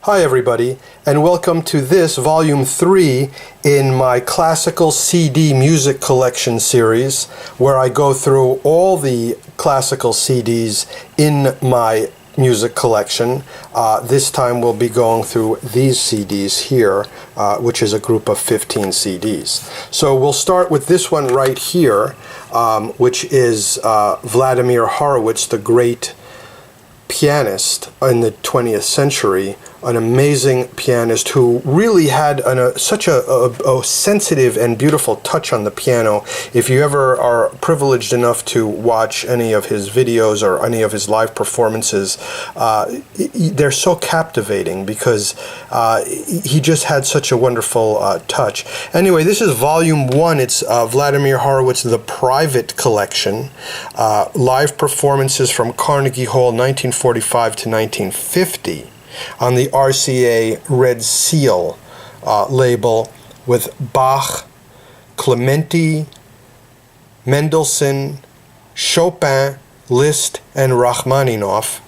Hi everybody, and welcome to this volume 3 in my classical CD music collection series, where I go through all the classical CDs in my music collection. This time we'll be going through these CDs here, which is a group of 15 CDs. So we'll start with this one right here, which is Vladimir Horowitz, the great pianist in the 20th century, an amazing pianist who really had such a sensitive and beautiful touch on the piano. If you ever are privileged enough to watch any of his videos or any of his live performances, they're so captivating because he just had such a wonderful touch. Anyway, this is volume 1. It's Vladimir Horowitz, The Private Collection, live performances from Carnegie Hall 1945 to 1950. On the RCA Red Seal label, with Bach, Clementi, Mendelssohn, Chopin, Liszt, and Rachmaninoff.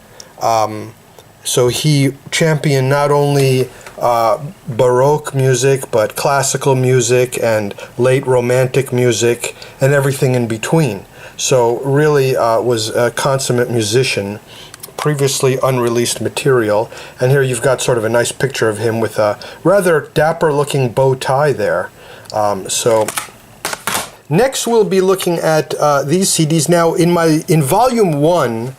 So he championed not only Baroque music, but classical music and late Romantic music and everything in between. So really was a consummate musician. Previously unreleased material, and here you've got sort of a nice picture of him with a rather dapper looking bow tie there. So next we'll be looking at these CDs. Now in volume 1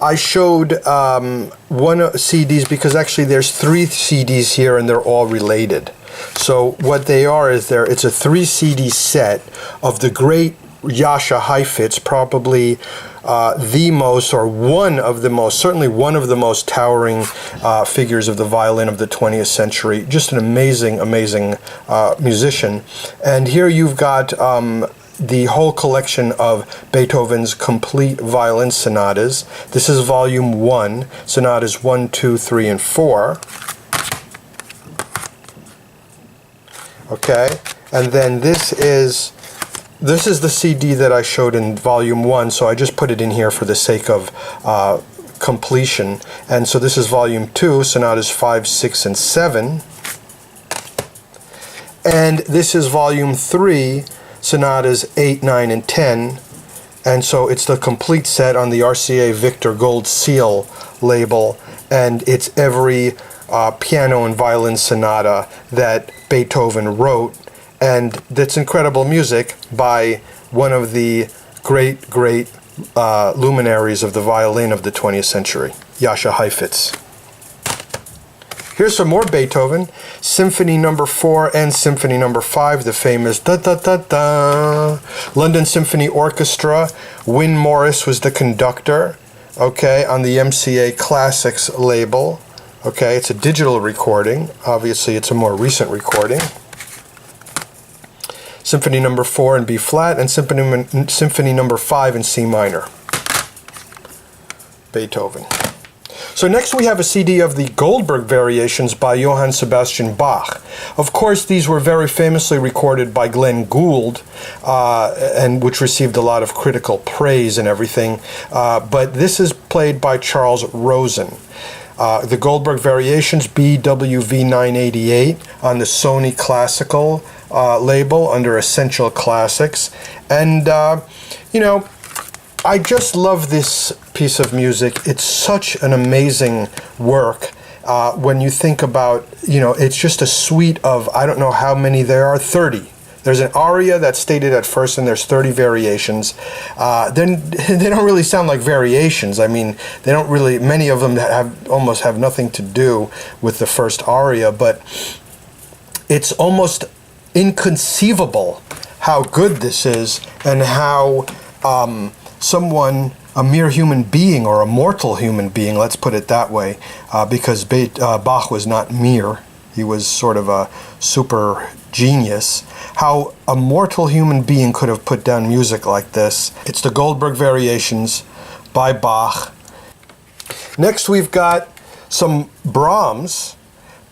I showed one CDs because actually there's 3 CDs here and they're all related. So what they are is it's a 3 CD set of the great Jascha Heifetz, probably the most, or one of the most, certainly one of the most towering figures of the violin of the 20th century. Just an amazing, amazing musician. And here you've got the whole collection of Beethoven's complete violin sonatas. This is volume 1, sonatas 1, 2, 3, and 4. Okay, and then this is the CD that I showed in volume 1, so I just put it in here for the sake of completion. And so this is volume 2, sonatas 5, 6, and 7. And this is volume 3, sonatas 8, 9, and 10. And so it's the complete set on the RCA Victor Gold Seal label, and it's every piano and violin sonata that Beethoven wrote. And that's incredible music by one of the great luminaries of the violin of the 20th century, Jascha Heifetz. Here's some more Beethoven, Symphony No. 4 and Symphony No. 5, the famous da-da-da-da. London Symphony Orchestra. Wyn Morris was the conductor, okay, on the MCA Classics label. Okay, it's a digital recording. Obviously, it's a more recent recording. Symphony No. 4 in B flat, and Symphony No. 5 in C minor. Beethoven. So next we have a CD of the Goldberg variations by Johann Sebastian Bach. Of course, these were very famously recorded by Glenn Gould, and which received a lot of critical praise and everything. But this is played by Charles Rosen. The Goldberg variations, BWV 988 on the Sony Classical label under Essential Classics. And, you know, I just love this piece of music. It's such an amazing work when you think about, you know, it's just a suite of, I don't know how many there are, 30. There's an aria that's stated at first, and there's 30 variations. Then they don't really sound like variations. I mean, they don't really, many of them almost have nothing to do with the first aria, but it's almost inconceivable how good this is, and how someone, a mere human being, or a mortal human being, let's put it that way, because Bach was not mere, he was sort of a super genius, how a mortal human being could have put down music like this. It's the Goldberg variations by Bach. Next we've got some Brahms,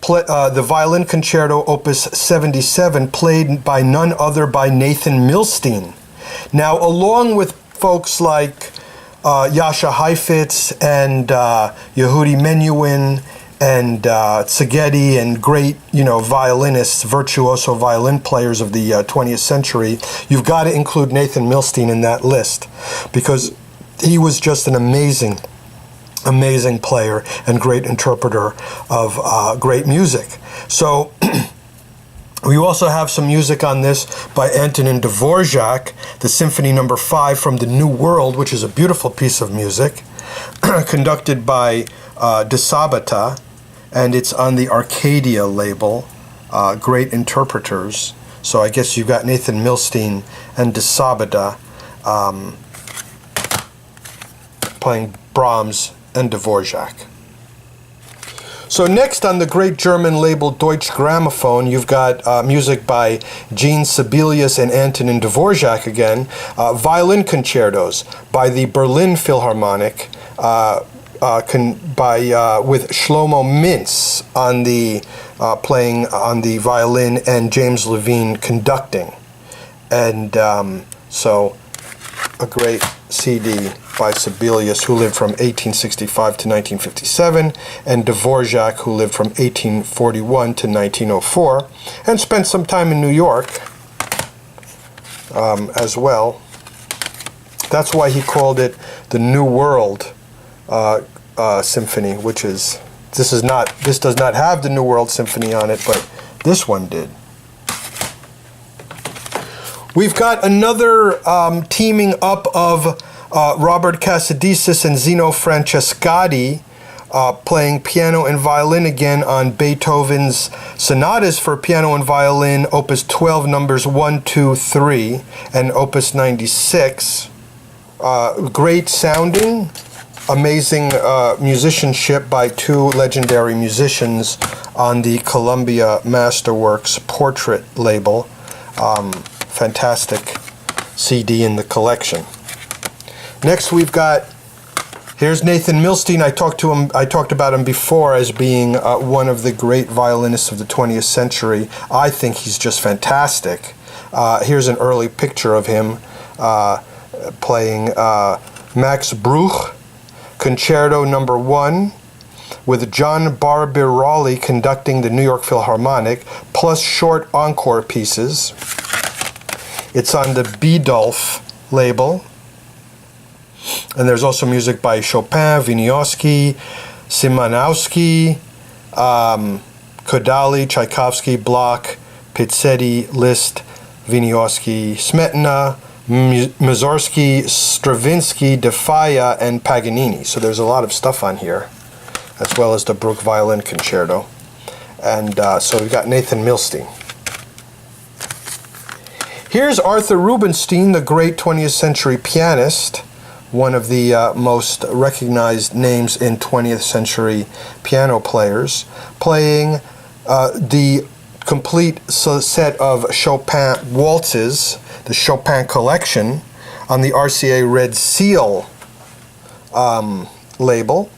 the Violin Concerto Opus 77, played by none other by Nathan Milstein. Now, along with folks like Jascha Heifetz and Yehudi Menuhin and Szigeti and great, violinists, virtuoso violin players of the 20th century, you've got to include Nathan Milstein in that list, because he was just an amazing player and great interpreter of great music. So we also have some music on this by Antonin Dvorak, the Symphony No. 5 from the New World, which is a beautiful piece of music, conducted by De Sabata, and it's on the Arcadia label, great interpreters. So I guess you've got Nathan Milstein and De Sabata playing Brahms and Dvorak. So next on the great German label Deutsche Grammophon, you've got music by Jean Sibelius and Antonin Dvorak again, violin concertos by the Berlin Philharmonic, with Shlomo Mintz on the playing on the violin and James Levine conducting, and so a great CD by Sibelius, who lived from 1865 to 1957, and Dvorak, who lived from 1841 to 1904, and spent some time in New York as well. That's why he called it the New World Symphony, which is this does not have the New World Symphony on it, but this one did. We've got another teaming up of Robert Casadesus and Zino Francescatti playing piano and violin again on Beethoven's sonatas for piano and violin, Opus 12, numbers 1, 2, 3, and Opus 96. Great sounding, amazing musicianship by two legendary musicians on the Columbia Masterworks Portrait label. Fantastic CD in the collection. Next we've got, here's Nathan Milstein. I talked about him before as being one of the great violinists of the 20th century. I think he's just fantastic. Here's an early picture of him playing Max Bruch, Concerto No. 1, with John Barbirolli conducting the New York Philharmonic, plus short encore pieces. It's on the Biedulf label. And there's also music by Chopin, Wieniawski, Szymanowski, Kodaly, Tchaikovsky, Bloch, Pizzetti, Liszt, Wieniawski, Smetana, Mussorgsky, Stravinsky, Defaya, and Paganini. So there's a lot of stuff on here, as well as the Bruch Violin Concerto. And so we've got Nathan Milstein. Here's Arthur Rubenstein, the great 20th century pianist, one of the most recognized names in 20th century piano players, playing the complete set of Chopin waltzes, the Chopin collection, on the RCA Red Seal label.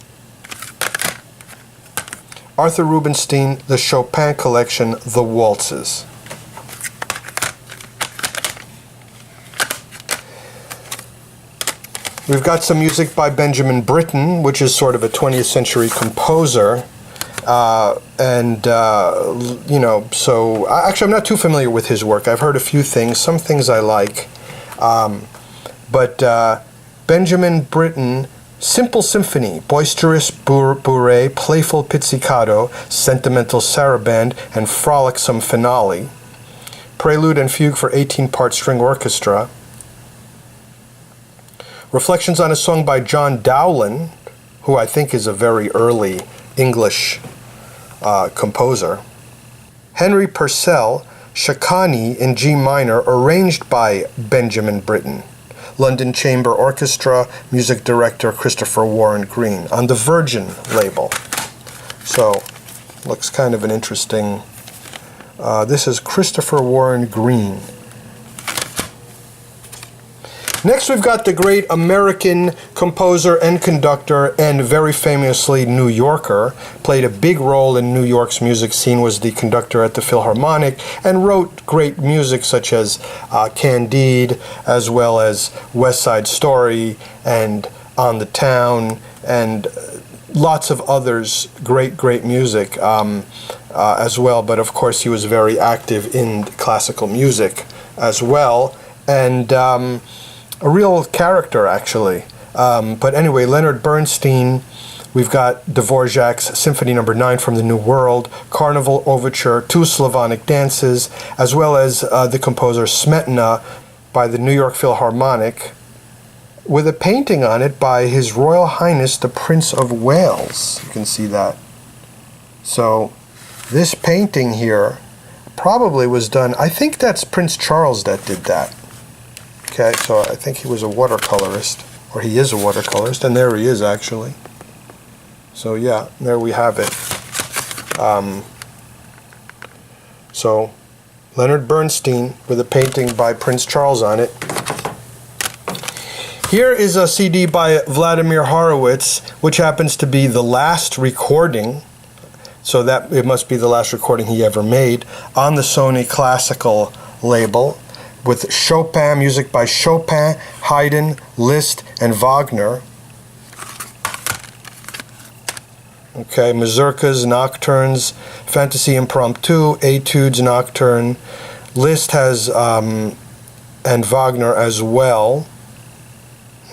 Arthur Rubenstein, the Chopin collection, the waltzes. We've got some music by Benjamin Britten, which is sort of a 20th century composer. So actually I'm not too familiar with his work. I've heard a few things, some things I like. But Benjamin Britten, simple symphony, boisterous bourrée, playful pizzicato, sentimental saraband, and frolicsome finale. Prelude and fugue for 18-part string orchestra. Reflections on a song by John Dowland, who I think is a very early English composer. Henry Purcell, Shakani in G minor, arranged by Benjamin Britten. London Chamber Orchestra, music director Christopher Warren Green, on the Virgin label. So, looks kind of an interesting... this is Christopher Warren Green. Next we've got the great American composer and conductor and very famously New Yorker, played a big role in New York's music scene, was the conductor at the Philharmonic, and wrote great music such as Candide, as well as West Side Story and On the Town, and lots of others, great music as well. But of course, he was very active in classical music as well, and a real character, actually. But anyway, Leonard Bernstein, we've got Dvorak's Symphony No. 9 from the New World, Carnival Overture, 2 Slavonic dances, as well as the composer Smetana by the New York Philharmonic, with a painting on it by His Royal Highness the Prince of Wales. You can see that. So this painting here probably was done, I think that's Prince Charles that did that. Okay, so I think he was a watercolorist, or he is a watercolorist, and there he is actually. So yeah, there we have it. So Leonard Bernstein with a painting by Prince Charles on it. Here is a CD by Vladimir Horowitz, which happens to be the last recording, so that it must be the last recording he ever made, on the Sony Classical label, with Chopin, music by Chopin, Haydn, Liszt, and Wagner. Okay, mazurkas, nocturnes, fantasy impromptu, etudes, nocturne. Liszt has, and Wagner as well.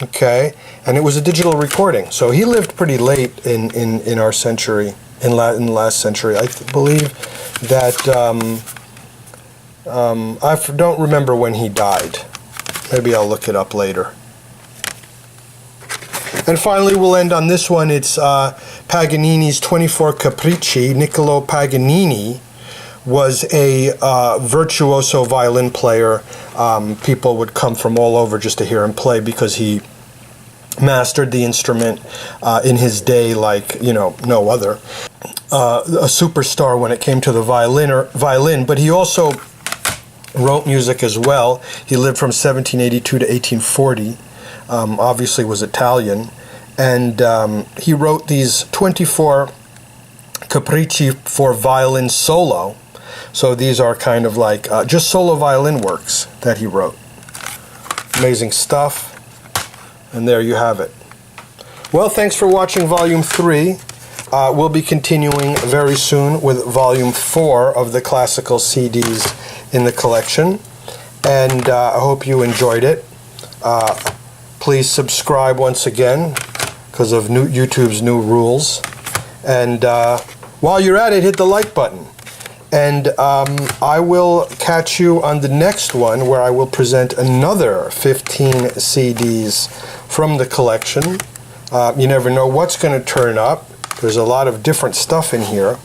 Okay, and it was a digital recording, so he lived pretty late in our century, in the last century. I believe that, I don't remember when he died. Maybe I'll look it up later. And finally, we'll end on this one. It's Paganini's 24 Capricci. Niccolo Paganini was a virtuoso violin player. People would come from all over just to hear him play because he mastered the instrument in his day like, no other. A superstar when it came to the violin, but he also wrote music as well. He lived from 1782 to 1840. Obviously was Italian, and he wrote these 24 Capricci for violin solo. So these are kind of like just solo violin works that he wrote. Amazing stuff. And there you have it. Well, thanks for watching Volume 3. We'll be continuing very soon with Volume 4 of the classical CDs in the collection. And I hope you enjoyed it. Please subscribe once again because of YouTube's new rules. And while you're at it, hit the like button. And I will catch you on the next one, where I will present another 15 CDs from the collection. You never know what's going to turn up. There's a lot of different stuff in here,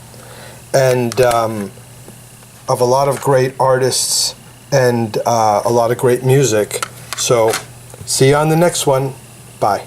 and of a lot of great artists and a lot of great music. So see you on the next one. Bye.